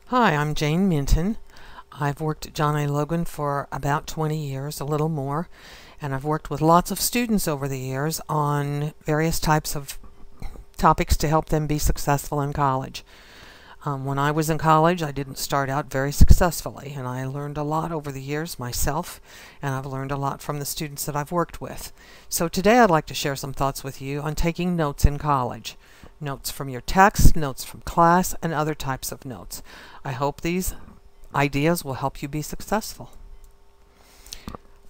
Hi, I'm Jane Minton. I've worked at John A. Logan for about 20 years, a little more, and I've worked with lots of students over the years on various types of topics to help them be successful in college. When I was in college, I didn't start out very successfully, and I learned a lot over the years myself, and I've learned a lot from the students that I've worked with. So today I'd like to share some thoughts with you on taking notes in college. Notes from your text, notes from class, and other types of notes. I hope these ideas will help you be successful.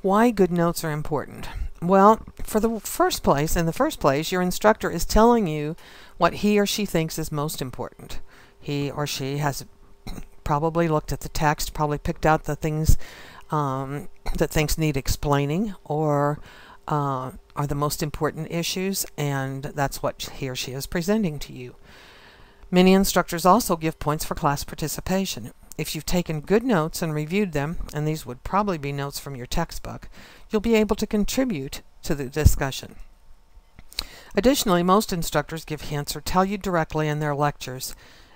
Why good notes are important? Well, in the first place, your instructor is telling you what he or she thinks is most important. He or she has probably looked at the text, probably picked out the things that things need explaining or are the most important issues, and that's what he or she is presenting to you. Many instructors also give points for class participation. If you've taken good notes and reviewed them, and these would probably be notes from your textbook, you'll be able to contribute to the discussion. Additionally, most instructors give hints or tell you directly in their lectures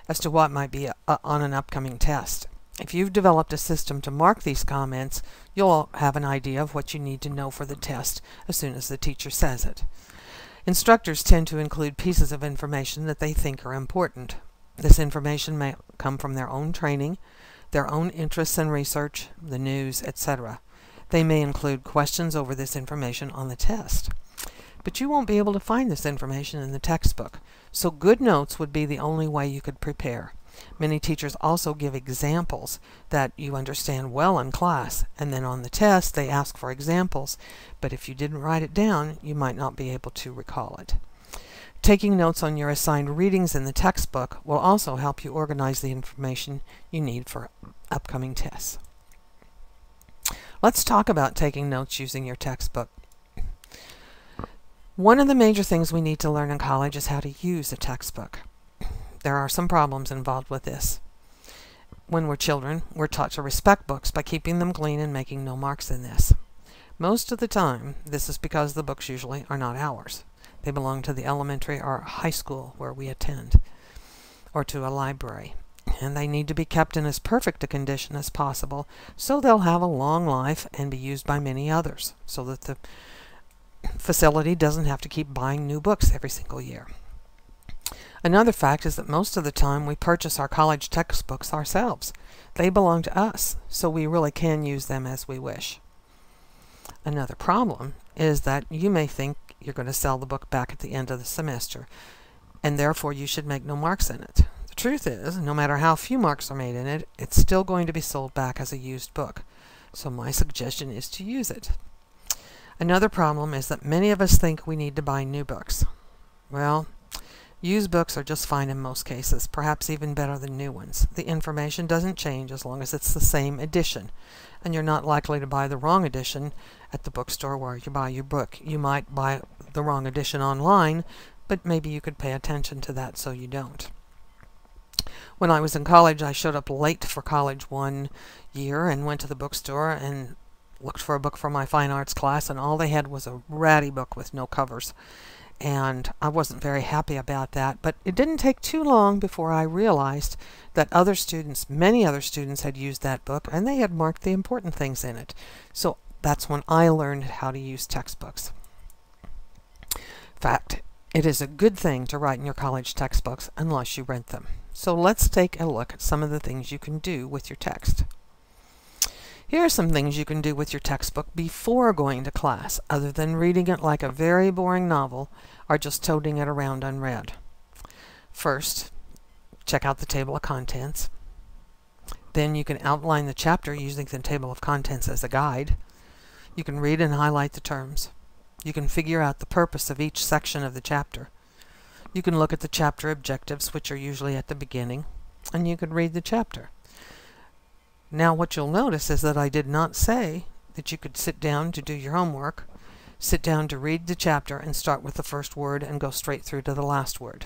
as to what might be on an upcoming test. If you've developed a system to mark these comments, you'll have an idea of what you need to know for the test as soon as the teacher says it. Instructors tend to include pieces of information that they think are important. This information may come from their own training, their own interests and research, the news, etc. They may include questions over this information on the test. But you won't be able to find this information in the textbook, so good notes would be the only way you could prepare. Many teachers also give examples that you understand well in class, and then on the test they ask for examples, but if you didn't write it down, you might not be able to recall it. Taking notes on your assigned readings in the textbook will also help you organize the information you need for upcoming tests. Let's talk about taking notes using your textbook. One of the major things we need to learn in college is how to use a textbook. There are some problems involved with this. When we're children, we're taught to respect books by keeping them clean and making no marks in this. Most of the time, this is because the books usually are not ours. They belong to the elementary or high school where we attend, or to a library. And they need to be kept in as perfect a condition as possible so they'll have a long life and be used by many others, so that the facility doesn't have to keep buying new books every single year. Another fact is that most of the time we purchase our college textbooks ourselves. They belong to us, so we really can use them as we wish. Another problem is that you may think you're going to sell the book back at the end of the semester, and therefore you should make no marks in it. The truth is, no matter how few marks are made in it, it's still going to be sold back as a used book. So my suggestion is to use it. Another problem is that many of us think we need to buy new books. Well, used books are just fine in most cases, perhaps even better than new ones. The information doesn't change as long as it's the same edition, and you're not likely to buy the wrong edition at the bookstore where you buy your book. You might buy the wrong edition online, but maybe you could pay attention to that so you don't. When I was in college, I showed up late for college one year and went to the bookstore and looked for a book for my fine arts class, and all they had was a ratty book with no covers. And I wasn't very happy about that, but it didn't take too long before I realized that many other students had used that book, and they had marked the important things in it. So that's when I learned how to use textbooks. In fact, it is a good thing to write in your college textbooks unless you rent them. So let's take a look at some of the things you can do with your text. Here are some things you can do with your textbook before going to class, other than reading it like a very boring novel or just toting it around unread. First, check out the table of contents. Then you can outline the chapter using the table of contents as a guide. You can read and highlight the terms. You can figure out the purpose of each section of the chapter. You can look at the chapter objectives, which are usually at the beginning, and you can read the chapter. Now what you'll notice is that I did not say that you could sit down to do your homework, sit down to read the chapter and start with the first word and go straight through to the last word.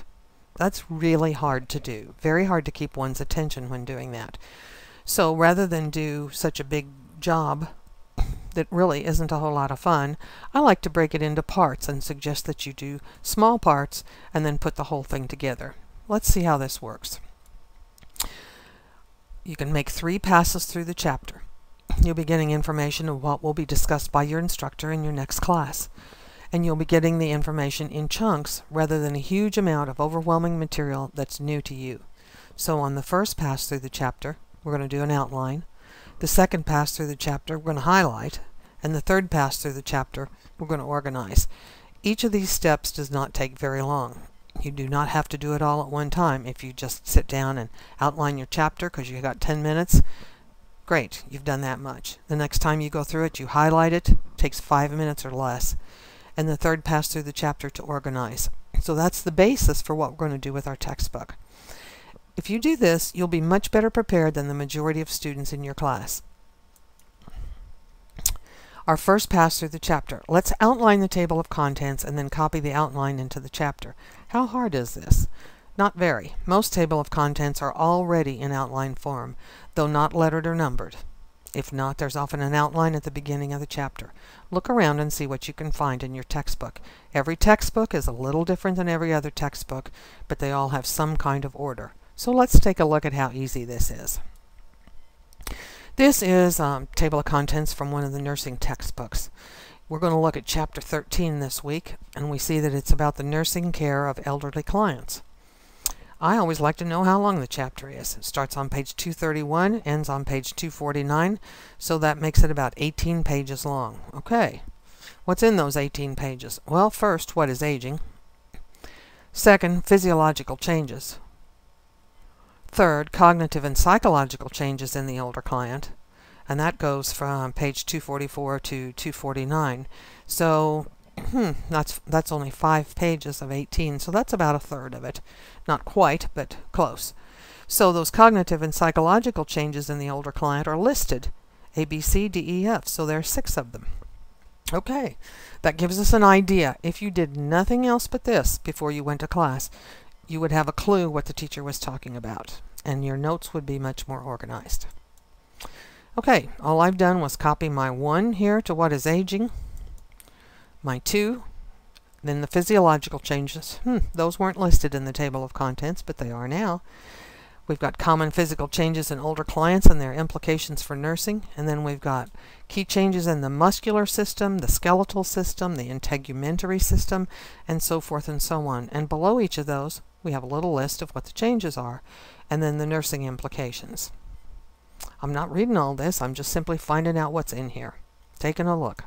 That's really hard to do. Very hard to keep one's attention when doing that. So rather than do such a big job that really isn't a whole lot of fun, I like to break it into parts and suggest that you do small parts and then put the whole thing together. Let's see how this works. You can make 3 passes through the chapter. You'll be getting information of what will be discussed by your instructor in your next class. And you'll be getting the information in chunks rather than a huge amount of overwhelming material that's new to you. So on the first pass through the chapter, we're going to do an outline. The second pass through the chapter, we're going to highlight. And the third pass through the chapter, we're going to organize. Each of these steps does not take very long. You do not have to do it all at one time. If you just sit down and outline your chapter because you got 10 minutes, great, you've done that much. The next time you go through it, you highlight it. It takes 5 minutes or less. And the third pass through the chapter to organize. So that's the basis for what we're going to do with our textbook. If you do this, you'll be much better prepared than the majority of students in your class. Our first pass through the chapter. Let's outline the table of contents and then copy the outline into the chapter. How hard is this? Not very. Most table of contents are already in outline form, though not lettered or numbered. If not, there's often an outline at the beginning of the chapter. Look around and see what you can find in your textbook. Every textbook is a little different than every other textbook, but they all have some kind of order. So let's take a look at how easy this is. This is a table of contents from one of the nursing textbooks. We're going to look at chapter 13 this week, and we see that it's about the nursing care of elderly clients. I always like to know how long the chapter is. It starts on page 231, ends on page 249, so that makes it about 18 pages long. Okay, what's in those 18 pages? Well, first, what is aging? Second, physiological changes. Third, cognitive and psychological changes in the older client, and that goes from page 244 to 249. So that's only 5 pages of 18, so that's about a third of it. Not quite, but close. So those cognitive and psychological changes in the older client are listed, A, B, C, D, E, F, so there are 6 of them. Okay, that gives us an idea. If you did nothing else but this before you went to class, you would have a clue what the teacher was talking about, and your notes would be much more organized. Okay, all I've done was copy my 1 here to what is aging, my 2, then the physiological changes. Those weren't listed in the table of contents, but they are now. We've got common physical changes in older clients and their implications for nursing, and then we've got key changes in the muscular system, the skeletal system, the integumentary system, and so forth and so on. And below each of those, we have a little list of what the changes are, and then the nursing implications. I'm not reading all this, I'm just simply finding out what's in here. Taking a look.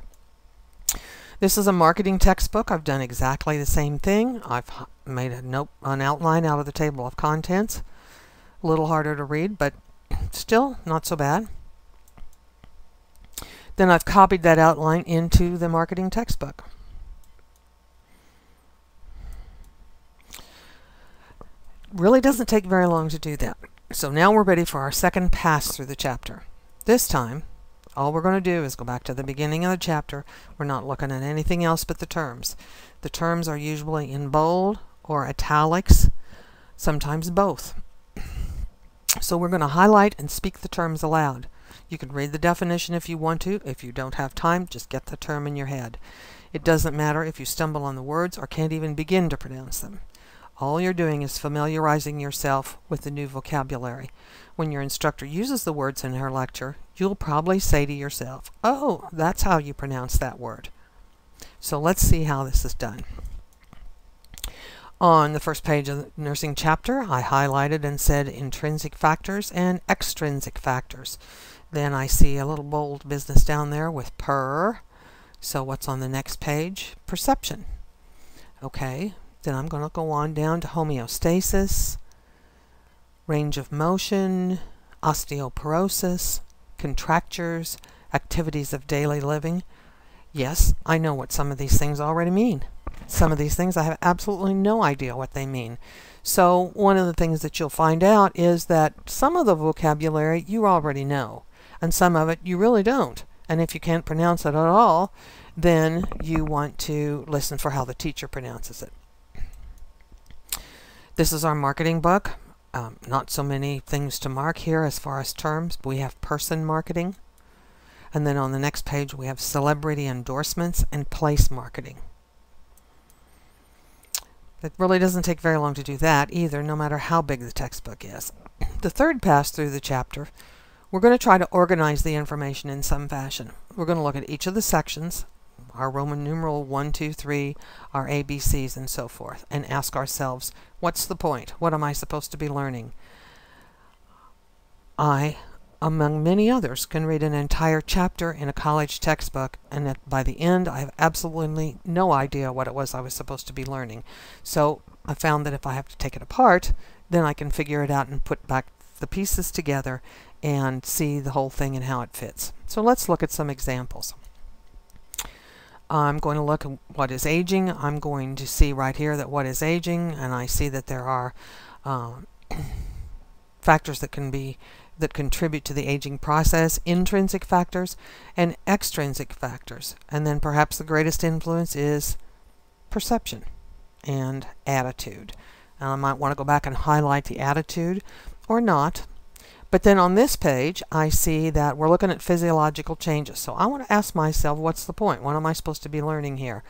This is a marketing textbook. I've done exactly the same thing. I've made an outline out of the table of contents. A little harder to read, but still not so bad. Then I've copied that outline into the marketing textbook. Really doesn't take very long to do that. So now we're ready for our second pass through the chapter. This time, all we're going to do is go back to the beginning of the chapter. We're not looking at anything else but the terms. The terms are usually in bold or italics, sometimes both. So we're going to highlight and speak the terms aloud. You can read the definition if you want to. If you don't have time, just get the term in your head. It doesn't matter if you stumble on the words or can't even begin to pronounce them. All you're doing is familiarizing yourself with the new vocabulary. When your instructor uses the words in her lecture, you'll probably say to yourself, "Oh, that's how you pronounce that word." So let's see how this is done. On the first page of the nursing chapter, I highlighted and said intrinsic factors and extrinsic factors. Then I see a little bold business down there with per. So what's on the next page? Perception. Okay. Then I'm going to go on down to homeostasis, range of motion, osteoporosis, contractures, activities of daily living. Yes, I know what some of these things already mean. Some of these things I have absolutely no idea what they mean. So one of the things that you'll find out is that some of the vocabulary you already know, and some of it you really don't. And if you can't pronounce it at all, then you want to listen for how the teacher pronounces it. This is our marketing book. Not so many things to mark here as far as terms. We have person marketing. And then on the next page we have celebrity endorsements and place marketing. It really doesn't take very long to do that either, no matter how big the textbook is. The third pass through the chapter, we're going to try to organize the information in some fashion. We're going to look at each of the sections, our Roman numeral 1, 2, 3, our ABCs, and so forth, and ask ourselves, what's the point? What am I supposed to be learning? I, among many others, can read an entire chapter in a college textbook, and by the end I have absolutely no idea what it was I was supposed to be learning. So I found that if I have to take it apart, then I can figure it out and put back the pieces together and see the whole thing and how it fits. So let's look at some examples. I'm going to look at what is aging. I'm going to see right here that what is aging, and I see that there are factors that contribute to the aging process, intrinsic factors and extrinsic factors. And then perhaps the greatest influence is perception and attitude. And I might want to go back and highlight the attitude or not. But then on this page, I see that we're looking at physiological changes. So I want to ask myself, what's the point? What am I supposed to be learning here?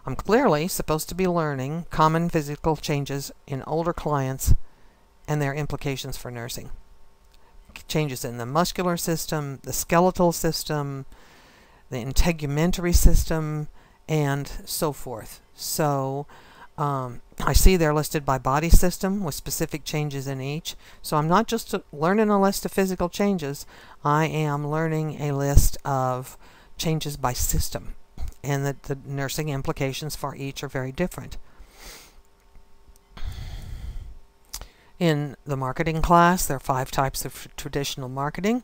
I'm clearly supposed to be learning common physical changes in older clients and their implications for nursing. Changes in the muscular system, the skeletal system, the integumentary system, and so forth. So I see they're listed by body system with specific changes in each. So I'm not just learning a list of physical changes, I am learning a list of changes by system, and that the nursing implications for each are very different. In the marketing class, there are 5 types of traditional marketing.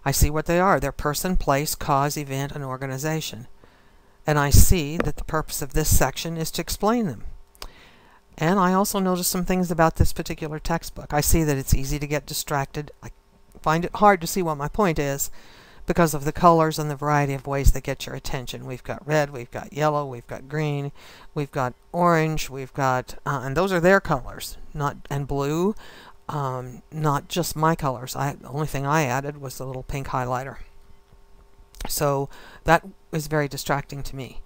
I see what they are. They're person, place, cause, event, and organization. And I see that the purpose of this section is to explain them. And I also notice some things about this particular textbook. I see that it's easy to get distracted. I find it hard to see what my point is because of the colors and the variety of ways that get your attention. We've got red, we've got yellow, we've got green, we've got orange, we've got, and those are their colors, and blue, not just my colors. The only thing I added was the little pink highlighter. So that is very distracting to me.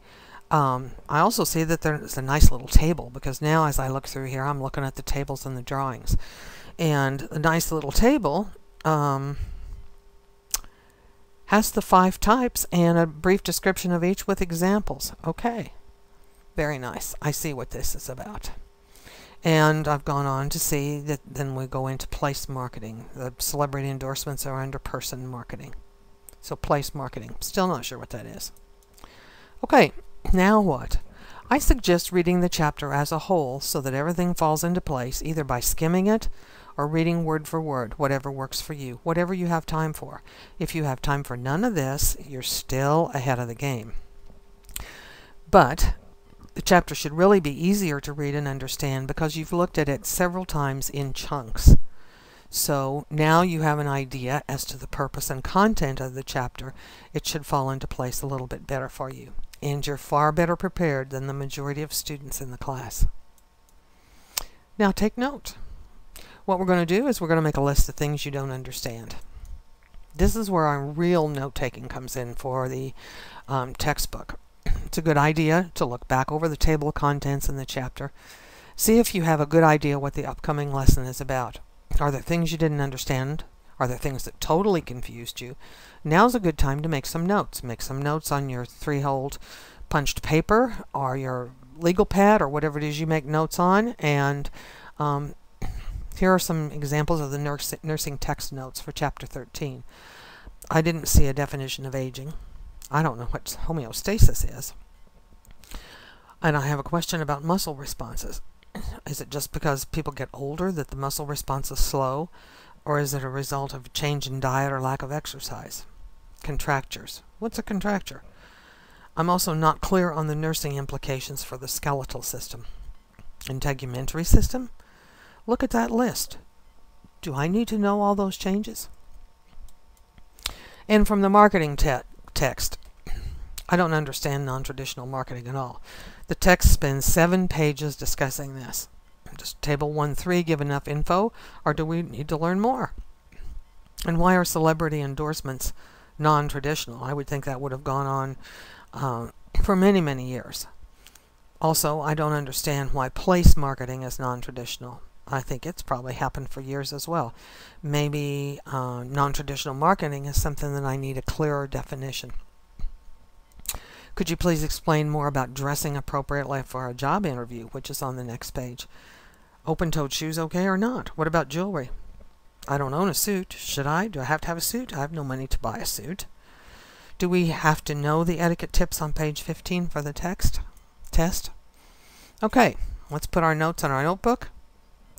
I also see that there's a nice little table, because now as I look through here, I'm looking at the tables and the drawings. And the nice little table has the 5 types and a brief description of each with examples. Okay, very nice. I see what this is about. And I've gone on to see that then we go into place marketing. The celebrity endorsements are under person marketing. So place marketing. Still not sure what that is. Okay, now what? I suggest reading the chapter as a whole so that everything falls into place, either by skimming it or reading word for word, whatever works for you, whatever you have time for. If you have time for none of this, you're still ahead of the game. But the chapter should really be easier to read and understand because you've looked at it several times in chunks. So now you have an idea as to the purpose and content of the chapter. It should fall into place a little bit better for you. And you're far better prepared than the majority of students in the class. Now take note. What we're going to do is we're going to make a list of things you don't understand. This is where our real note-taking comes in for the textbook. It's a good idea to look back over the table of contents in the chapter. See if you have a good idea what the upcoming lesson is about. Are there things you didn't understand? Are there things that totally confused you? Now's a good time to make some notes. Make some notes on your 3-hold punched paper or your legal pad or whatever it is you make notes on. And here are some examples of the nursing text notes for Chapter 13. I didn't see a definition of aging. I don't know what homeostasis is. And I have a question about muscle responses. Is it just because people get older that the muscle response is slow? Or is it a result of change in diet or lack of exercise? Contractures. What's a contracture? I'm also not clear on the nursing implications for the skeletal system. Integumentary system? Look at that list. Do I need to know all those changes? And from the marketing text, I don't understand non-traditional marketing at all. The text spends 7 pages discussing this. Does table 1.3 give enough info, or do we need to learn more? And why are celebrity endorsements non-traditional? I would think that would have gone on for many, many years. Also, I don't understand why place marketing is non-traditional. I think it's probably happened for years as well. Maybe non-traditional marketing is something that I need a clearer definition. Could you please explain more about dressing appropriately for a job interview, which is on the next page? Open-toed shoes okay or not? What about jewelry? I don't own a suit. Should I? Do I have to have a suit? I have no money to buy a suit. Do we have to know the etiquette tips on page 15 for the test? Okay, let's put our notes on our notebook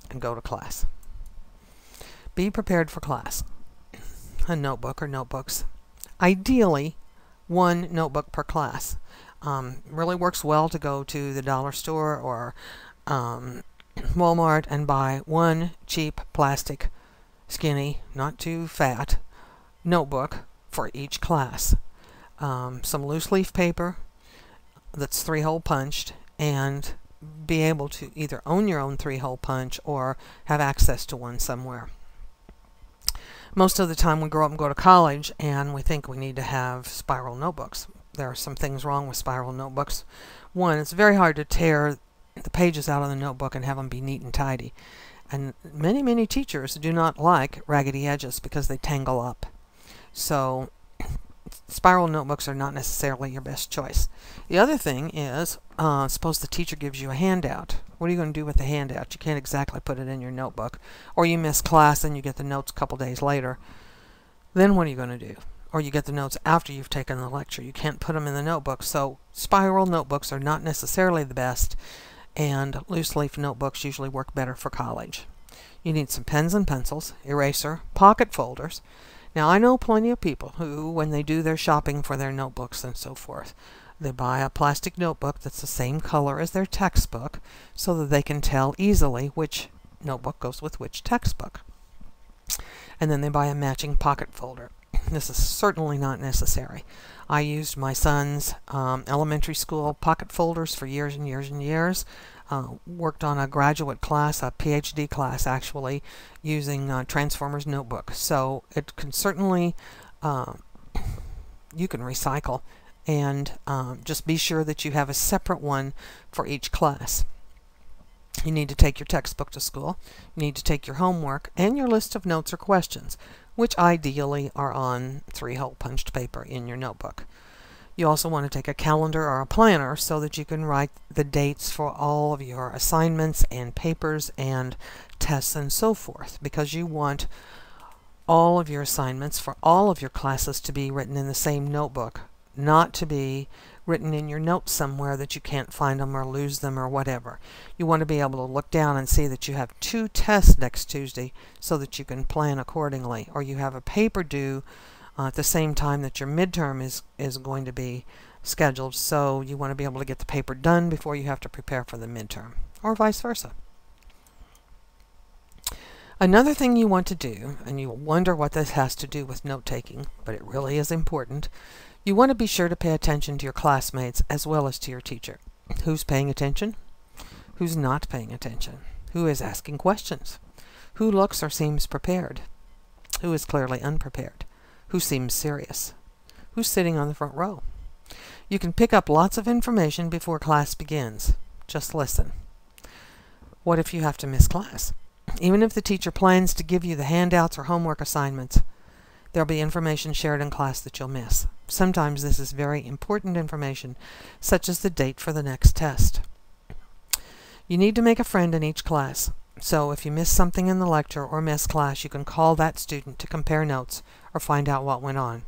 and go to class. Be prepared for class. A notebook or notebooks. Ideally, one notebook per class. Really works well to go to the dollar store or Walmart and buy one cheap plastic, skinny, not too fat, notebook for each class. Some loose leaf paper that's 3-hole punched, and be able to either own your own 3-hole punch or have access to one somewhere. Most of the time we grow up and go to college and we think we need to have spiral notebooks. There are some things wrong with spiral notebooks. One, it's very hard to tear the pages out of the notebook and have them be neat and tidy. And many teachers do not like raggedy edges because they tangle up. So spiral notebooks are not necessarily your best choice. The other thing is, suppose the teacher gives you a handout. What are you going to do with the handout? You can't exactly put it in your notebook. Or you miss class and you get the notes a couple days later. Then what are you going to do? Or you get the notes after you've taken the lecture. You can't put them in the notebook. So spiral notebooks are not necessarily the best, and loose leaf notebooks usually work better for college. You need some pens and pencils, eraser, pocket folders. Now, I know plenty of people who, when they do their shopping for their notebooks and so forth, they buy a plastic notebook that's the same color as their textbook so that they can tell easily which notebook goes with which textbook. And then they buy a matching pocket folder. This is certainly not necessary. I used my son's elementary school pocket folders for years and years and years. Worked on a graduate class, a PhD class actually, using Transformers notebook. So it can certainly, you can recycle, and just be sure that you have a separate one for each class. You need to take your textbook to school. You need to take your homework and your list of notes or questions, which ideally are on 3-hole punched paper in your notebook. You also want to take a calendar or a planner so that you can write the dates for all of your assignments and papers and tests and so forth, because you want all of your assignments for all of your classes to be written in the same notebook, not to be written in your notes somewhere that you can't find them or lose them or whatever. You want to be able to look down and see that you have 2 tests next Tuesday so that you can plan accordingly, or you have a paper due at the same time that your midterm is going to be scheduled, so you want to be able to get the paper done before you have to prepare for the midterm, or vice versa. Another thing you want to do, and you wonder what this has to do with note-taking, but it really is important, you want to be sure to pay attention to your classmates as well as to your teacher. Who's paying attention? Who's not paying attention? Who is asking questions? Who looks or seems prepared? Who is clearly unprepared? Who seems serious? Who's sitting on the front row? You can pick up lots of information before class begins. Just listen. What if you have to miss class? Even if the teacher plans to give you the handouts or homework assignments, there'll be information shared in class that you'll miss. Sometimes this is very important information, such as the date for the next test. You need to make a friend in each class. So if you miss something in the lecture or miss class, you can call that student to compare notes or find out what went on.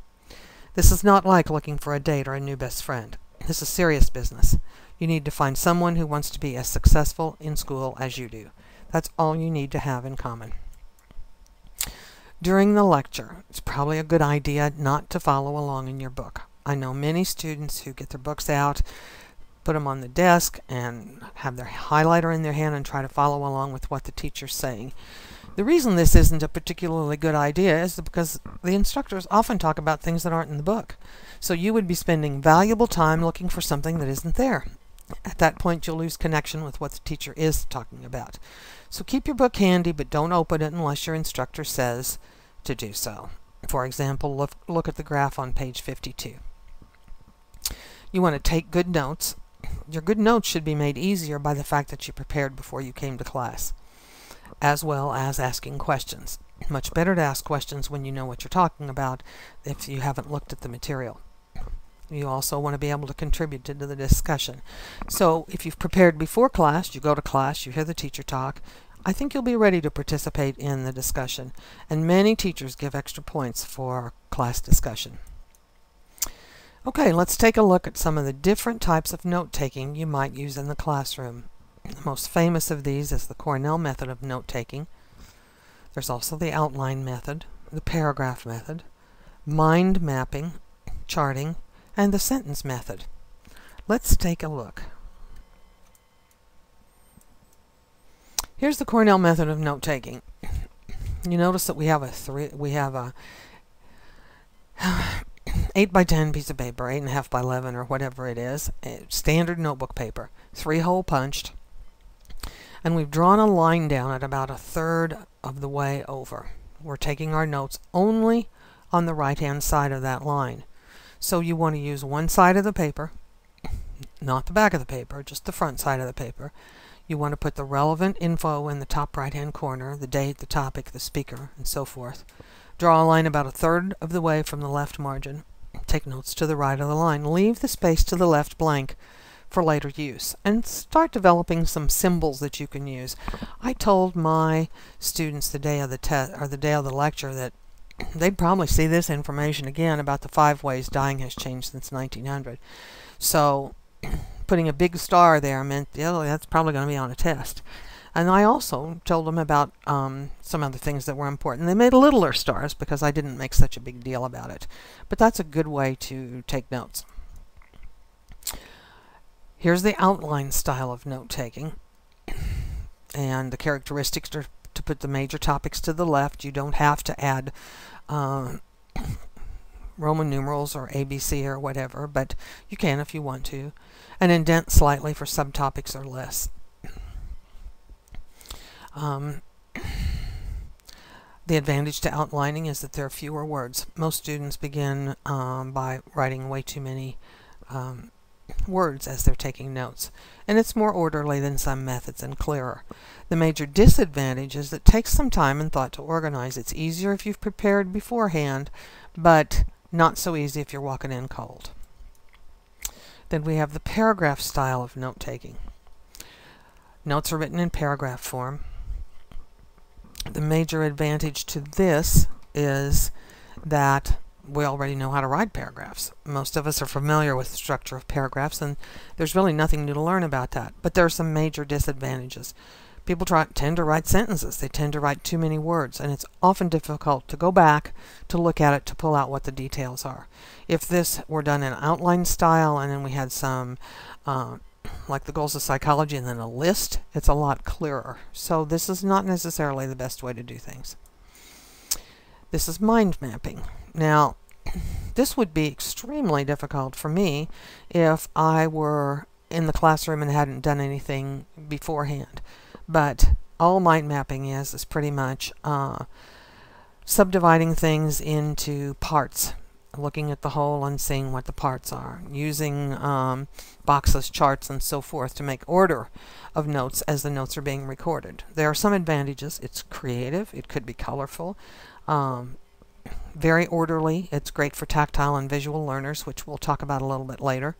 This is not like looking for a date or a new best friend. This is serious business. You need to find someone who wants to be as successful in school as you do. That's all you need to have in common. During the lecture, it's probably a good idea not to follow along in your book. I know many students who get their books out, put them on the desk, and have their highlighter in their hand and try to follow along with what the teacher's saying. The reason this isn't a particularly good idea is because the instructors often talk about things that aren't in the book. So you would be spending valuable time looking for something that isn't there. At that point, you'll lose connection with what the teacher is talking about. So keep your book handy, but don't open it unless your instructor says to do so. For example, look at the graph on page 52. You want to take good notes, Your good notes should be made easier by the fact that you prepared before you came to class, as well as asking questions. Much better to ask questions when you know what you're talking about if you haven't looked at the material. You also want to be able to contribute to the discussion. So if you've prepared before class, you go to class, you hear the teacher talk, I think you'll be ready to participate in the discussion. And many teachers give extra points for class discussion. Okay, let's take a look at some of the different types of note-taking you might use in the classroom. The most famous of these is the Cornell method of note-taking. There's also the outline method, the paragraph method, mind mapping, charting, and the sentence method. Let's take a look. Here's the Cornell method of note-taking. You notice that we have a 8 by 10 piece of paper, 8.5 by 11 or whatever it is, standard notebook paper, 3-hole punched, and we've drawn a line down at about 1/3 of the way over. We're taking our notes only on the right-hand side of that line. So you want to use one side of the paper, not the back of the paper, just the front side of the paper. You want to put the relevant info in the top right-hand corner, the date, the topic, the speaker, and so forth. Draw a line about 1/3 of the way from the left margin. Take notes to the right of the line. Leave the space to the left blank for later use, and start developing some symbols that you can use. I told my students the day of the test or the day of the lecture that they'd probably see this information again about the 5 ways dyeing has changed since 1900. So putting a big star there meant, yeah, that's probably going to be on a test. And I also told them about some other things that were important. They made littler stars because I didn't make such a big deal about it. But that's a good way to take notes. Here's the outline style of note-taking. And the characteristics are to put the major topics to the left. You don't have to add Roman numerals or ABC or whatever, but you can if you want to. And indent slightly for subtopics or less. The advantage to outlining is that there are fewer words. Most students begin by writing way too many words as they're taking notes, and it's more orderly than some methods and clearer. The major disadvantage is that it takes some time and thought to organize. It's easier if you've prepared beforehand, but not so easy if you're walking in cold. Then we have the paragraph style of note-taking. Notes are written in paragraph form. The major advantage to this is that we already know how to write paragraphs. Most of us are familiar with the structure of paragraphs, and there's really nothing new to learn about that. But there are some major disadvantages. People tend to write sentences. They tend to write too many words, and it's often difficult to go back to look at it to pull out what the details are. If this were done in outline style and then we had some like the goals of psychology and then a list, it's a lot clearer. So this is not necessarily the best way to do things. This is mind mapping. Now, this would be extremely difficult for me if I were in the classroom and hadn't done anything beforehand. But all mind mapping is pretty much subdividing things into parts, looking at the whole and seeing what the parts are, using boxes, charts, and so forth to make order of notes as the notes are being recorded. There are some advantages. It's creative. It could be colorful. Very orderly. It's great for tactile and visual learners, which we'll talk about a little bit later.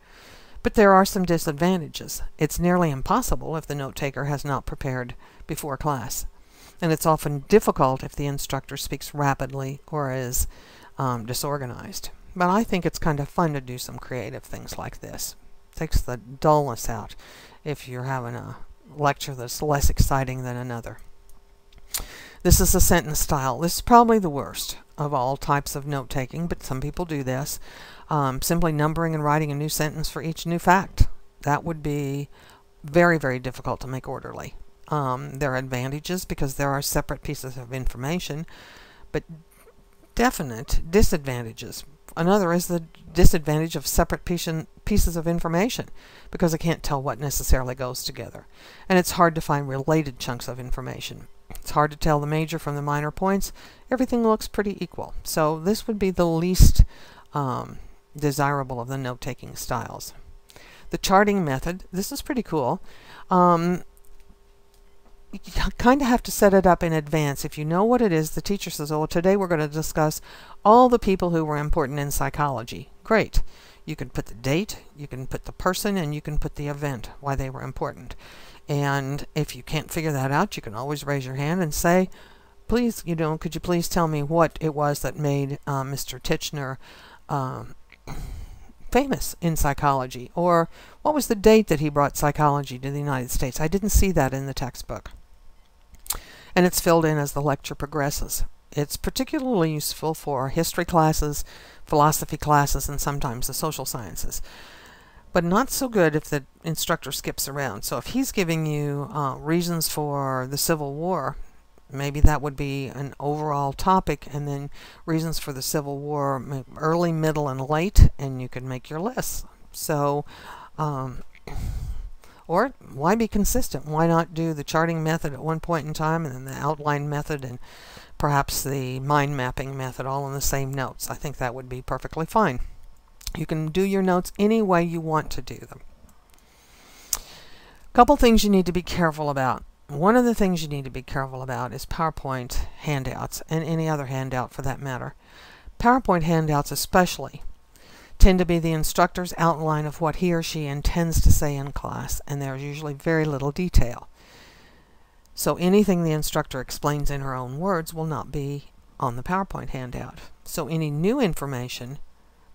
But there are some disadvantages. It's nearly impossible if the note-taker has not prepared before class. And it's often difficult if the instructor speaks rapidly or is disorganized. But I think it's kind of fun to do some creative things like this. It takes the dullness out if you're having a lecture that's less exciting than another. This is a sentence style. This is probably the worst of all types of note-taking, but some people do this. Simply numbering and writing a new sentence for each new fact. That would be very, very difficult to make orderly. There are advantages because there are separate pieces of information, but definite disadvantages. Another is the disadvantage of separate pieces of information because I can't tell what necessarily goes together. And it's hard to find related chunks of information. It's hard to tell the major from the minor points. Everything looks pretty equal. So this would be the least desirable of the note-taking styles. The charting method, this is pretty cool. You kind of have to set it up in advance. If you know what it is, the teacher says, oh, today we're going to discuss all the people who were important in psychology. Great. You can put the date, you can put the person, and you can put the event, why they were important. And if you can't figure that out, you can always raise your hand and say, please, could you please tell me what it was that made Mr. Titchener famous in psychology? Or what was the date that he brought psychology to the United States? I didn't see that in the textbook. And it's filled in as the lecture progresses. It's particularly useful for history classes, philosophy classes, and sometimes the social sciences. But not so good if the instructor skips around. So if he's giving you reasons for the Civil War, maybe that would be an overall topic, and then reasons for the Civil War, early, middle, and late, and you could make your list. So, or why be consistent? Why not do the charting method at one point in time, and then the outline method, and perhaps the mind mapping method all in the same notes? I think that would be perfectly fine. You can do your notes any way you want to do them. A couple things you need to be careful about. One of the things you need to be careful about is PowerPoint handouts, and any other handout for that matter. PowerPoint handouts especially tend to be the instructor's outline of what he or she intends to say in class, and there's usually very little detail. So anything the instructor explains in her own words will not be on the PowerPoint handout. So any new information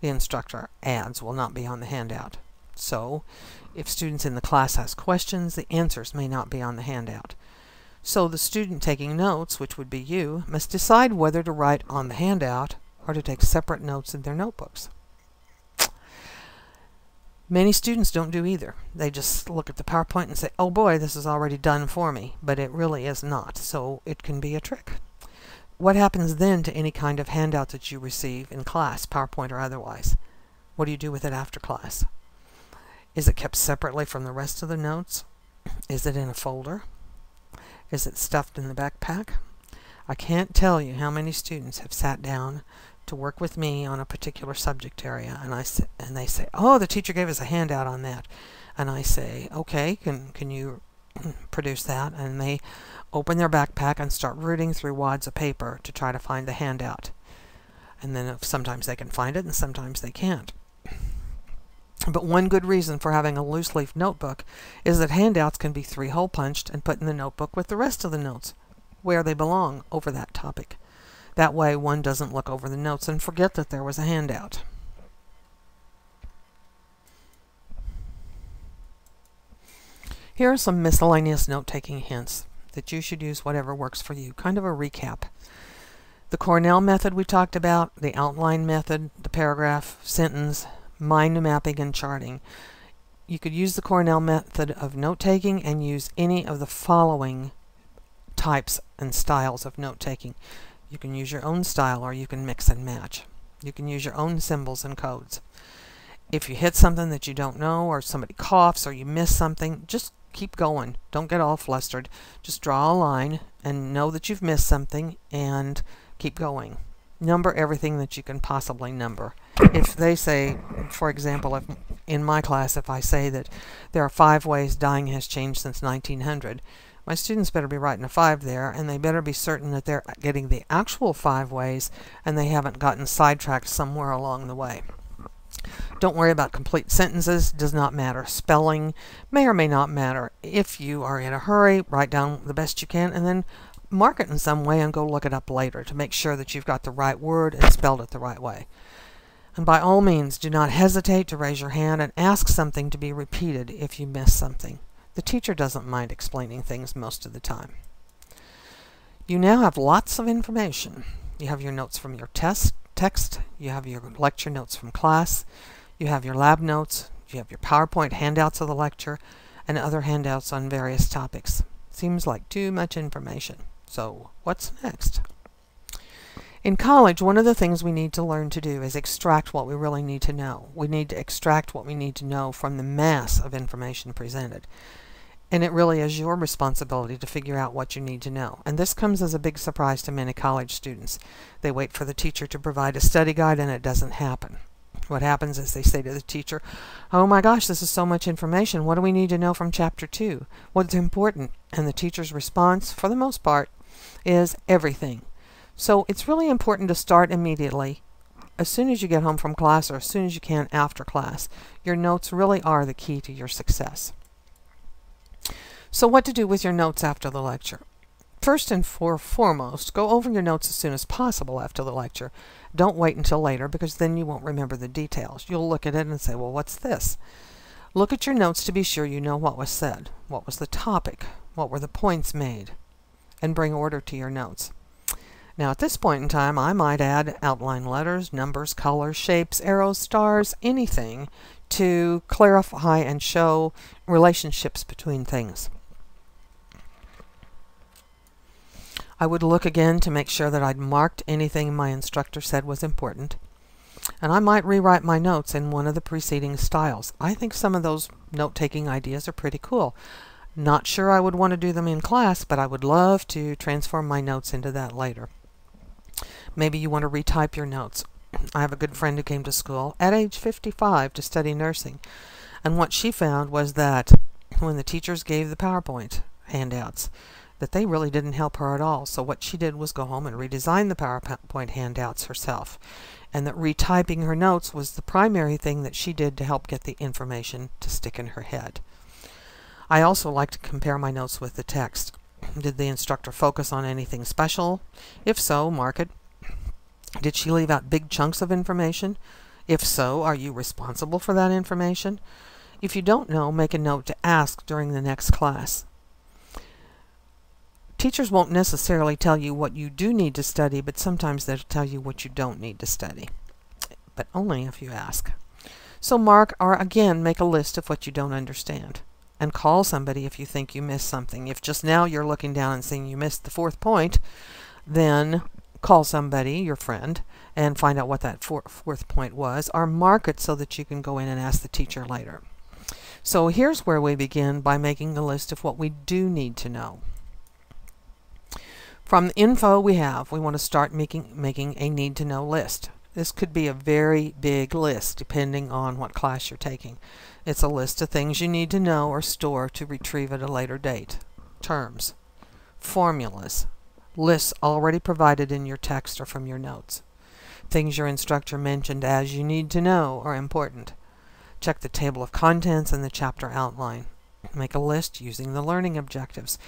the instructor adds will not be on the handout. So if students in the class ask questions, the answers may not be on the handout. So the student taking notes, which would be you, must decide whether to write on the handout or to take separate notes in their notebooks. Many students don't do either. They just look at the PowerPoint and say, oh boy, this is already done for me, but it really is not. So it can be a trick. What happens then to any kind of handout that you receive in class, PowerPoint or otherwise? What do you do with it after class? Is it kept separately from the rest of the notes? Is it in a folder? Is it stuffed in the backpack? I can't tell you how many students have sat down to work with me on a particular subject area, and they say, oh, the teacher gave us a handout on that. And I say, okay, can you produce that? And they open their backpack and start rooting through wads of paper to try to find the handout. And then sometimes they can find it and sometimes they can't. But one good reason for having a loose leaf notebook is that handouts can be 3-hole punched and put in the notebook with the rest of the notes where they belong over that topic. That way one doesn't look over the notes and forget that there was a handout. Here are some miscellaneous note-taking hints that you should use whatever works for you. Kind of a recap. The Cornell method we talked about, the outline method, the paragraph, sentence, mind mapping, and charting. You could use the Cornell method of note-taking and use any of the following types and styles of note-taking. You can use your own style, or you can mix and match. You can use your own symbols and codes. If you hit something that you don't know, or somebody coughs, or you miss something, just keep going. Don't get all flustered. Just draw a line and know that you've missed something and keep going. Number everything that you can possibly number. If they say, for example, if in my class, if I say that there are 5 ways dying has changed since 1900, my students better be writing a 5 there, and they better be certain that they're getting the actual 5 ways and they haven't gotten sidetracked somewhere along the way. Don't worry about complete sentences. Does not matter. Spelling may or may not matter. If you are in a hurry, write down the best you can and then mark it in some way and go look it up later to make sure that you've got the right word and spelled it the right way. And by all means, do not hesitate to raise your hand and ask something to be repeated if you miss something. The teacher doesn't mind explaining things most of the time. You now have lots of information. You have your notes from your text, you have your lecture notes from class, you have your lab notes, you have your PowerPoint handouts of the lecture, and other handouts on various topics. Seems like too much information. So what's next? In college, one of the things we need to learn to do is extract what we really need to know. We need to extract what we need to know from the mass of information presented. And it really is your responsibility to figure out what you need to know. And this comes as a big surprise to many college students. They wait for the teacher to provide a study guide and it doesn't happen. What happens is they say to the teacher, "Oh my gosh, this is so much information. What do we need to know from chapter 2? What's important?" And the teacher's response, for the most part, is everything. So it's really important to start immediately, as soon as you get home from class or as soon as you can after class. Your notes really are the key to your success. So what to do with your notes after the lecture? First and foremost, go over your notes as soon as possible after the lecture. Don't wait until later, because then you won't remember the details. You'll look at it and say, well, what's this? Look at your notes to be sure you know what was said, what was the topic, what were the points made, and bring order to your notes. Now at this point in time, I might add outline letters, numbers, colors, shapes, arrows, stars, anything to clarify and show relationships between things. I would look again to make sure that I'd marked anything my instructor said was important. And I might rewrite my notes in one of the preceding styles. I think some of those note-taking ideas are pretty cool. Not sure I would want to do them in class, but I would love to transform my notes into that later. Maybe you want to retype your notes. I have a good friend who came to school at age 55 to study nursing. And what she found was that when the teachers gave the PowerPoint handouts, that they really didn't help her at all. So what she did was go home and redesign the PowerPoint handouts herself. And that retyping her notes was the primary thing that she did to help get the information to stick in her head. I also like to compare my notes with the text. Did the instructor focus on anything special? If so, mark it. Did she leave out big chunks of information? If so, are you responsible for that information? If you don't know, make a note to ask during the next class. Teachers won't necessarily tell you what you do need to study, but sometimes they'll tell you what you don't need to study. But only if you ask. So mark or again make a list of what you don't understand. And call somebody if you think you missed something. If just now you're looking down and seeing you missed the 4th point, then call somebody, your friend, and find out what that fourth point was, or mark it so that you can go in and ask the teacher later. So here's where we begin by making a list of what we do need to know. From the info we want to start making a need-to-know list. This could be a very big list depending on what class you're taking. It's a list of things you need to know or store to retrieve at a later date. Terms, formulas, lists already provided in your text or from your notes. Things your instructor mentioned as you need to know are important. Check the table of contents and the chapter outline. Make a list using the learning objectives.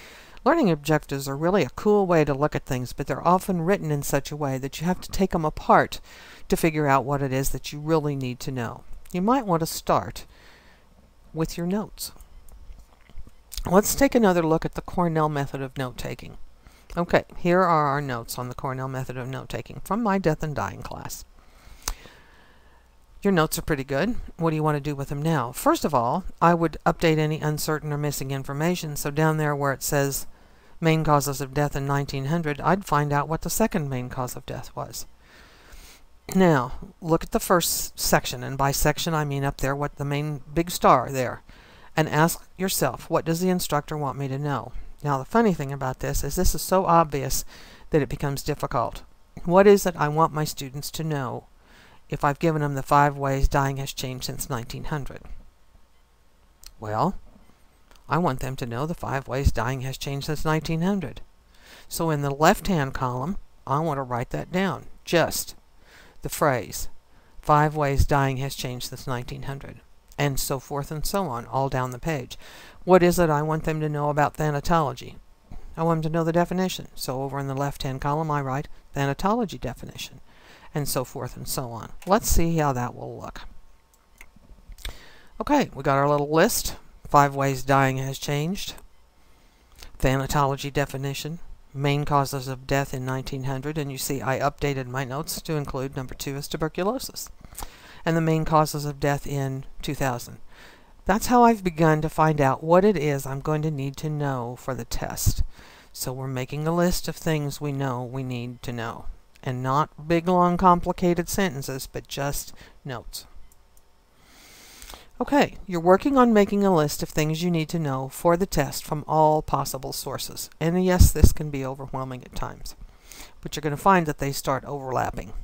Learning objectives are really a cool way to look at things, but they're often written in such a way that you have to take them apart to figure out what it is that you really need to know. You might want to start with your notes. Let's take another look at the Cornell method of note-taking. Okay, here are our notes on the Cornell method of note-taking from my Death and Dying class. Your notes are pretty good. What do you want to do with them now? First of all, I would update any uncertain or missing information. So down there where it says main causes of death in 1900, I'd find out what the second main cause of death was. Now, look at the first section, and by section I mean up there, what the main big star there, and ask yourself, what does the instructor want me to know? Now, the funny thing about this is so obvious that it becomes difficult. What is it I want my students to know if I've given them the 5 ways dying has changed since 1900? Well, I want them to know the 5 ways dying has changed since 1900. So in the left-hand column, I want to write that down. Just the phrase, 5 ways dying has changed since 1900. And so forth and so on, all down the page. What is it I want them to know about thanatology? I want them to know the definition. So over in the left-hand column, I write thanatology definition, and so forth and so on. Let's see how that will look. Okay, we got our little list. 5 ways dying has changed. Thanatology definition. Main causes of death in 1900. And you see I updated my notes to include number 2 is tuberculosis. And the main causes of death in 2000. That's how I've begun to find out what it is I'm going to need to know for the test. So we're making a list of things we know we need to know. And not big, long, complicated sentences, but just notes. Okay, you're working on making a list of things you need to know for the test from all possible sources. And yes, this can be overwhelming at times, but you're going to find that they start overlapping.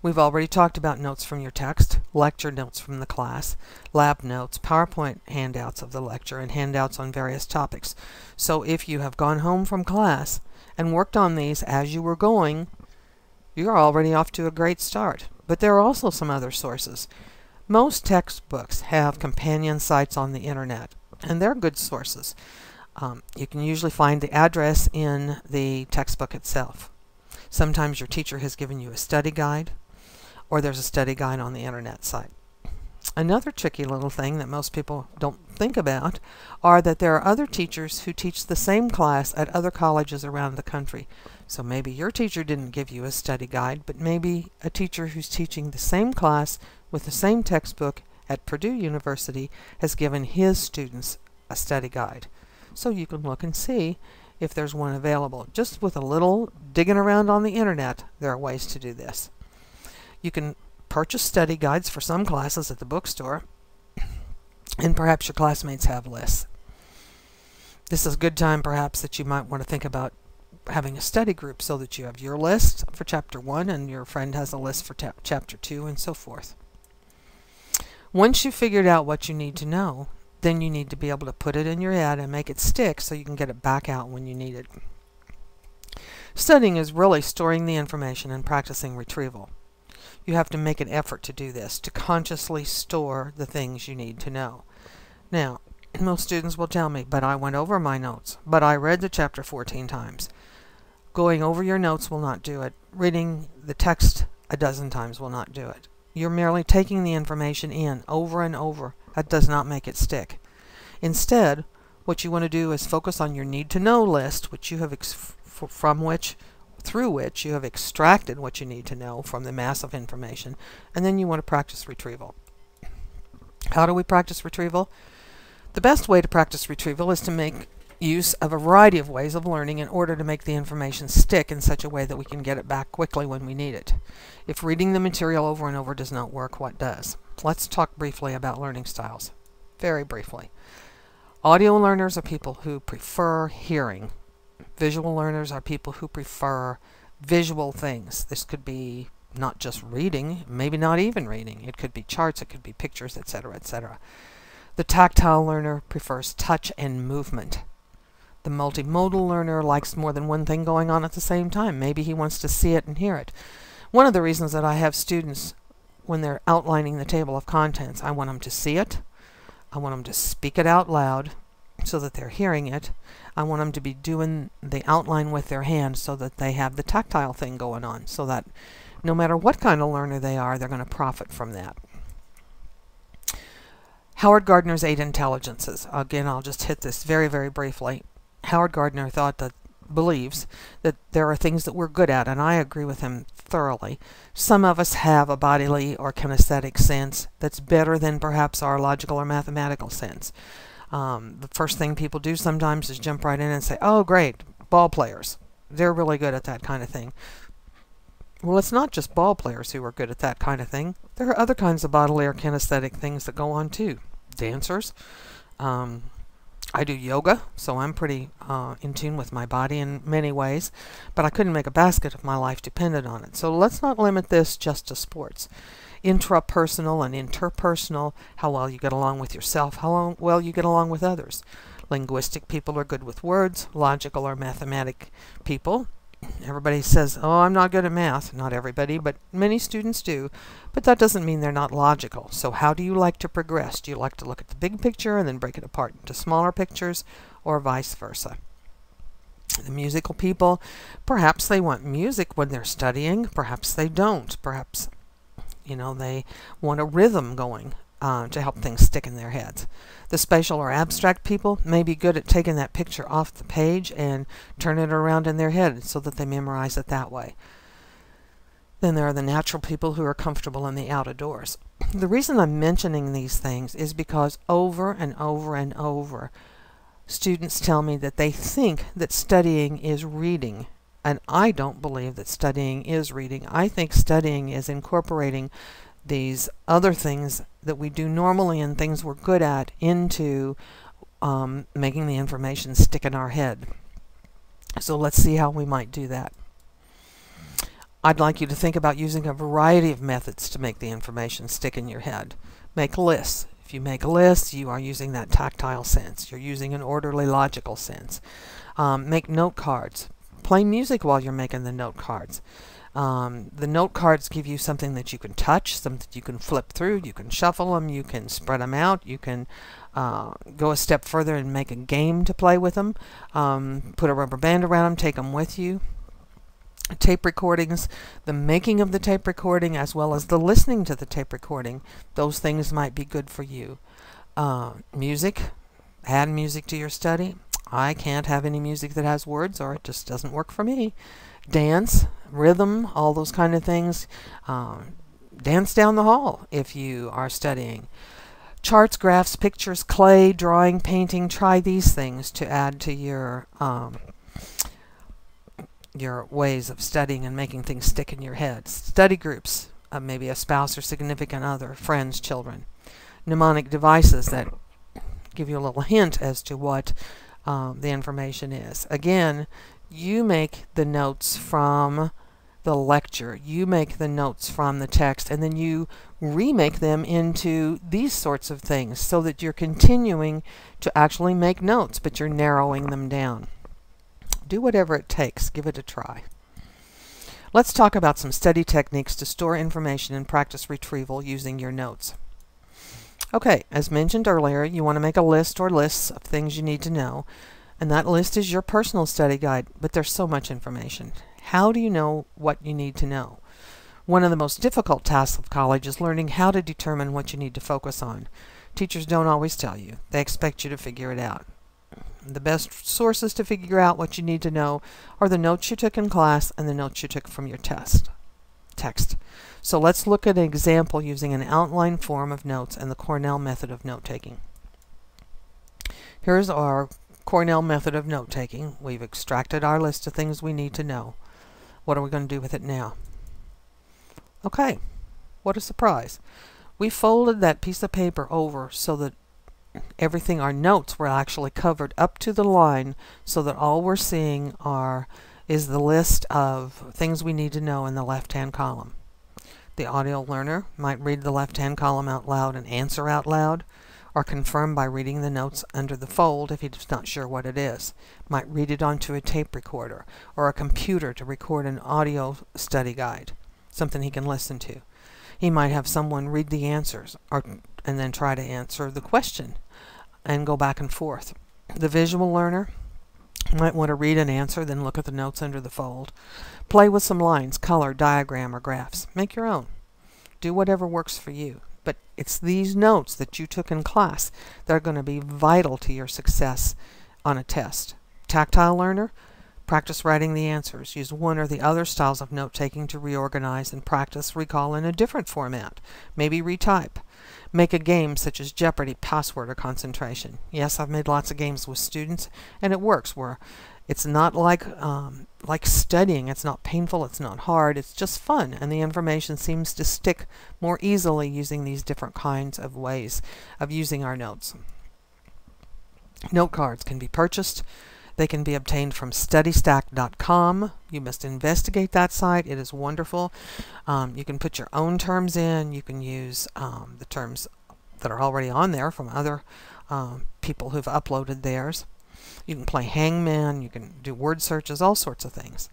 We've already talked about notes from your text, lecture notes from the class, lab notes, PowerPoint handouts of the lecture, and handouts on various topics. So if you have gone home from class and worked on these as you were going, you're already off to a great start. But there are also some other sources. Most textbooks have companion sites on the internet, and they're good sources. You can usually find the address in the textbook itself. Sometimes your teacher has given you a study guide, or there's a study guide on the internet site. Another tricky little thing that most people don't think about are that there are other teachers who teach the same class at other colleges around the country. So maybe your teacher didn't give you a study guide, but maybe a teacher who's teaching the same class with the same textbook at Purdue University has given his students a study guide. So you can look and see if there's one available. Just with a little digging around on the internet, there are ways to do this. You can purchase study guides for some classes at the bookstore, and perhaps your classmates have lists. This is a good time perhaps that you might want to think about having a study group so that you have your list for chapter 1 and your friend has a list for chapter 2 and so forth. Once you've figured out what you need to know, then you need to be able to put it in your head and make it stick so you can get it back out when you need it. Studying is really storing the information and practicing retrieval. You have to make an effort to do this, to consciously store the things you need to know. Now, most students will tell me, but I went over my notes, but I read the chapter 14 times. Going over your notes will not do it. Reading the text a dozen times will not do it. You're merely taking the information in over and over. That does not make it stick. Instead, what you want to do is focus on your need-to-know list, which you have through which you have extracted what you need to know from the mass of information, and then you want to practice retrieval. How do we practice retrieval? The best way to practice retrieval is to make use of a variety of ways of learning in order to make the information stick in such a way that we can get it back quickly when we need it. If reading the material over and over does not work, what does? Let's talk briefly about learning styles. Very briefly. Audio learners are people who prefer hearing. Visual learners are people who prefer visual things. This could be not just reading, maybe not even reading. It could be charts, it could be pictures, etc., etc. The tactile learner prefers touch and movement. The multimodal learner likes more than one thing going on at the same time. Maybe he wants to see it and hear it. One of the reasons that I have students, when they're outlining the table of contents, I want them to see it. I want them to speak it out loud so that they're hearing it. I want them to be doing the outline with their hands so that they have the tactile thing going on, so that no matter what kind of learner they are, they're going to profit from that. Howard Gardner's 8 intelligences. Again, I'll just hit this very, very briefly. Howard Gardner believes that there are things that we're good at, and I agree with him thoroughly. Some of us have a bodily or kinesthetic sense that's better than perhaps our logical or mathematical sense. The first thing people do sometimes is jump right in and say, oh great, ball players. They're really good at that kind of thing. Well, it's not just ball players who are good at that kind of thing. There are other kinds of bodily or kinesthetic things that go on too. Dancers. I do yoga, so I'm pretty in tune with my body in many ways, but I couldn't make a basket if my life depended on it. So let's not limit this just to sports. Intrapersonal and interpersonal, how well you get along with yourself, how well you get along with others. Linguistic people are good with words. Logical or mathematic people. Everybody says, oh, I'm not good at math. Not everybody, but many students do. But that doesn't mean they're not logical. So how do you like to progress? Do you like to look at the big picture and then break it apart into smaller pictures, or vice versa? The musical people, perhaps they want music when they're studying. Perhaps they don't. Perhaps, they want a rhythm going to help things stick in their heads. The spatial or abstract people may be good at taking that picture off the page and turn it around in their head so that they memorize it that way. Then there are the natural people who are comfortable in the outdoors. The reason I'm mentioning these things is because over and over and over, students tell me that they think that studying is reading. And I don't believe that studying is reading. I think studying is incorporating these other things that we do normally and things we're good at into making the information stick in our head. So let's see how we might do that. I'd like you to think about using a variety of methods to make the information stick in your head. Make lists. If you make a list, you are using that tactile sense. You're using an orderly, logical sense. Make note cards. Play music while you're making the note cards. The note cards give you something that you can touch, something you can flip through, you can shuffle them, you can spread them out, you can go a step further and make a game to play with them. Put a rubber band around them, take them with you. Tape recordings, the making of the tape recording as well as the listening to the tape recording, those things might be good for you. Music, add music to your study. I can't have any music that has words, or it just doesn't work for me. Dance, rhythm, all those kind of things. Dance down the hall if you are studying. Charts, graphs, pictures, clay, drawing, painting, try these things to add to your ways of studying and making things stick in your head. Study groups, maybe a spouse or significant other, friends, children. Mnemonic devices that give you a little hint as to what the information is. Again, you make the notes from the lecture. You make the notes from the text, and then you remake them into these sorts of things so that you're continuing to actually make notes, but you're narrowing them down. Do whatever it takes. Give it a try. Let's talk about some study techniques to store information and practice retrieval using your notes. Okay, as mentioned earlier, you want to make a list or lists of things you need to know, and that list is your personal study guide, but there's so much information. How do you know what you need to know? One of the most difficult tasks of college is learning how to determine what you need to focus on. Teachers don't always tell you. They expect you to figure it out. The best sources to figure out what you need to know are the notes you took in class and the notes you took from your text. So let's look at an example using an outline form of notes and the Cornell method of note-taking. Here's our Cornell method of note-taking. We've extracted our list of things we need to know. What are we going to do with it now? Okay, what a surprise. We folded that piece of paper over so that everything, our notes, were actually covered up to the line, so that all we're seeing is the list of things we need to know in the left-hand column. The audio learner might read the left-hand column out loud and answer out loud, or confirm by reading the notes under the fold if he's not sure what it is. Might read it onto a tape recorder or a computer to record an audio study guide, something he can listen to. He might have someone read the answers and then try to answer the question and go back and forth. The visual learner might want to read an answer, then look at the notes under the fold. Play with some lines, color, diagram, or graphs. Make your own. Do whatever works for you. But it's these notes that you took in class that are going to be vital to your success on a test. Tactile learner, practice writing the answers. Use one or the other styles of note-taking to reorganize and practice recall in a different format. Maybe retype. Make a game such as Jeopardy, Password, or Concentration. Yes, I've made lots of games with students, and it works, where it's not like studying. It's not painful, it's not hard, it's just fun, and the information seems to stick more easily using these different kinds of ways of using our notes. Note cards can be purchased. They can be obtained from studystack.com. You must investigate that site. It is wonderful. You can put your own terms in. You can use the terms that are already on there from other people who've uploaded theirs. You can play hangman. You can do word searches, all sorts of things.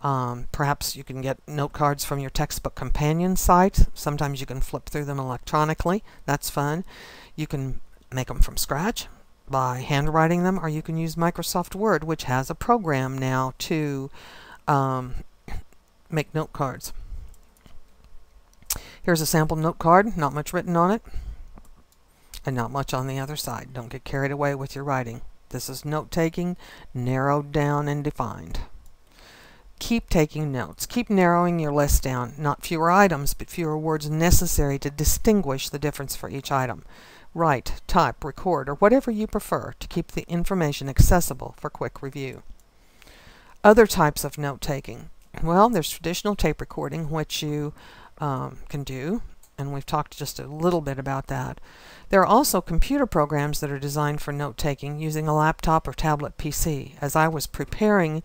Perhaps you can get note cards from your textbook companion site. Sometimes you can flip through them electronically. That's fun. You can make them from scratch by handwriting them, or you can use Microsoft Word, which has a program now to make note cards. Here's a sample note card, not much written on it, and not much on the other side. Don't get carried away with your writing. This is note-taking, narrowed down and defined. Keep taking notes. Keep narrowing your list down. Not fewer items, but fewer words necessary to distinguish the difference for each item. Write, type, record, or whatever you prefer to keep the information accessible for quick review. Other types of note-taking. Well, there's traditional tape recording, which you can do, and we've talked just a little bit about that. There are also computer programs that are designed for note-taking using a laptop or tablet PC. As I was preparing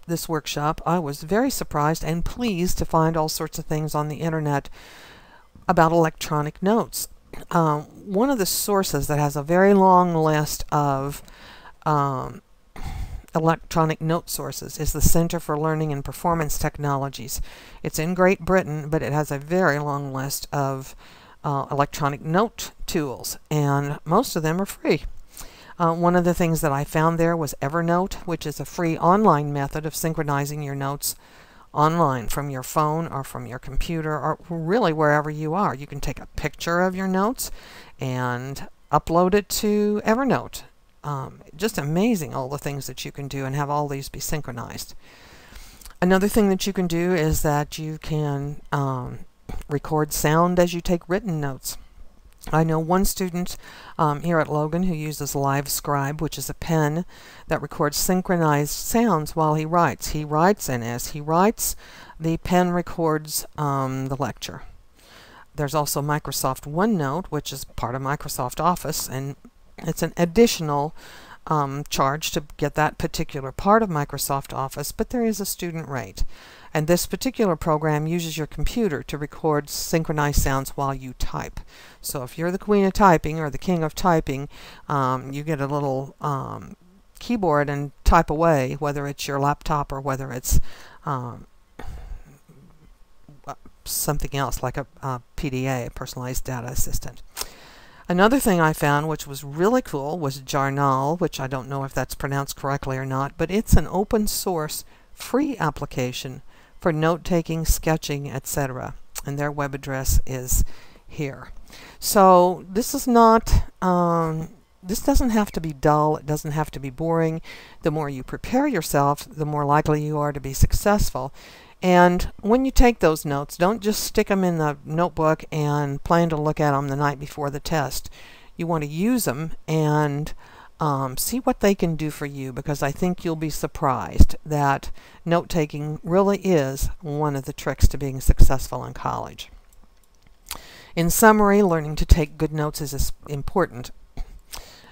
this workshop, I was very surprised and pleased to find all sorts of things on the internet about electronic notes. One of the sources that has a very long list of electronic note sources is the Center for Learning and Performance Technologies. It's in Great Britain, but it has a very long list of electronic note tools, and most of them are free. One of the things that I found there was Evernote, which is a free online method of synchronizing your notes online from your phone or from your computer or really wherever you are. You can take a picture of your notes and upload it to Evernote. Just amazing all the things that you can do and have all these be synchronized. Another thing that you can do is that you can record sound as you take written notes. I know one student here at Logan who uses LiveScribe, which is a pen that records synchronized sounds while he writes. He writes, and as he writes, the pen records the lecture. There's also Microsoft OneNote, which is part of Microsoft Office, and it's an additional charge to get that particular part of Microsoft Office, but there is a student rate. And this particular program uses your computer to record synchronized sounds while you type. So if you're the queen of typing or the king of typing, you get a little keyboard and type away, whether it's your laptop or whether it's something else like a PDA, a personalized data assistant. Another thing I found which was really cool was Jarnal, which I don't know if that's pronounced correctly or not, but it's an open source free application for note-taking, sketching, etc. And their web address is here. So this is not, this doesn't have to be dull, it doesn't have to be boring. The more you prepare yourself, the more likely you are to be successful. And when you take those notes, don't just stick them in the notebook and plan to look at them the night before the test. You want to use them and see what they can do for you, because I think you'll be surprised that note-taking really is one of the tricks to being successful in college. In summary, learning to take good notes is important,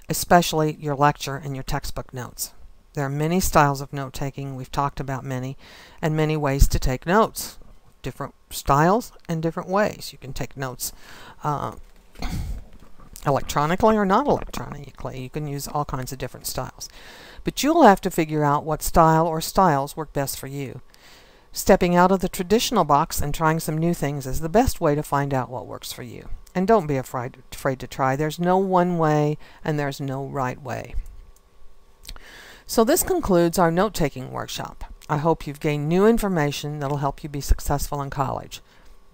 especially your lecture and your textbook notes. There are many styles of note-taking. We've talked about many, and many ways to take notes. Different styles and different ways. You can take notes electronically or not electronically. You can use all kinds of different styles. But you'll have to figure out what style or styles work best for you. Stepping out of the traditional box and trying some new things is the best way to find out what works for you. And don't be afraid to try. There's no one way and there's no right way. So this concludes our note-taking workshop. I hope you've gained new information that'll help you be successful in college.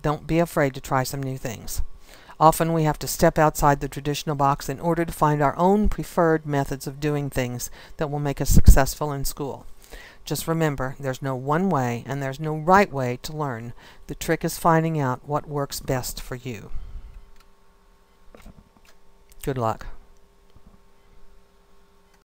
Don't be afraid to try some new things. Often we have to step outside the traditional box in order to find our own preferred methods of doing things that will make us successful in school. Just remember, there's no one way and there's no right way to learn. The trick is finding out what works best for you. Good luck.